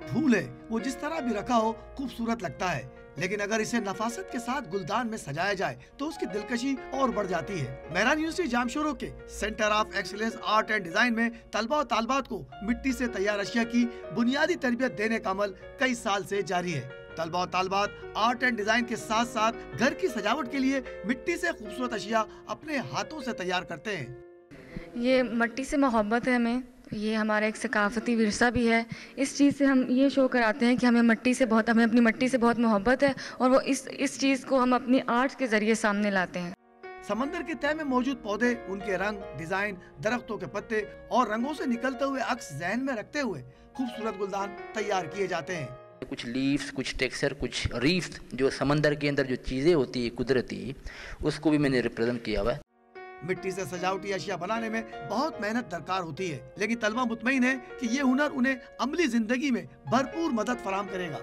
फूल है वो जिस तरह भी रखा हो खूबसूरत लगता है, लेकिन अगर इसे नफासत के साथ गुलदान में सजाया जाए तो उसकी दिलकशी और बढ़ जाती है। मेहरान यूनिवर्सिटी जामशोरो के centre of excellence art and design में तलबा और तालबात को मिट्टी से तैयार अशिया की बुनियादी तरबियत देने का अमल कई साल से जारी है। तलबा और तालबात आर्ट एंड डिजाइन के साथ साथ घर की सजावट के लिए मिट्टी से खूबसूरत अशिया अपने हाथों से तैयार करते हैं। ये मिट्टी से मोहब्बत है हमें, ये हमारा एक सकाफती विरसा भी है। इस चीज़ से हम ये शो कराते हैं कि हमें अपनी मिट्टी से बहुत मोहब्बत है और वो इस चीज़ को हम अपनी आर्ट के ज़रिए सामने लाते हैं। समंदर की तह में मौजूद पौधे, उनके रंग, डिजाइन, दरख्तों के पत्ते और रंगों से निकलते हुए अक्स ज़हन में रखते हुए खूबसूरत गुलदान तैयार किए जाते हैं। कुछ लीव्स, कुछ टेक्सचर, कुछ रीफ्स, जो समंदर के अंदर जो चीज़ें होती है कुदरती, उसको भी मैंने रिप्रेजेंट किया हुआ है। मिट्टी से सजावटी अशिया बनाने में बहुत मेहनत दरकार होती है, लेकिन तलबा मुतमईन है कि ये हुनर उन्हें अमली जिंदगी में भरपूर मदद फराहम करेगा।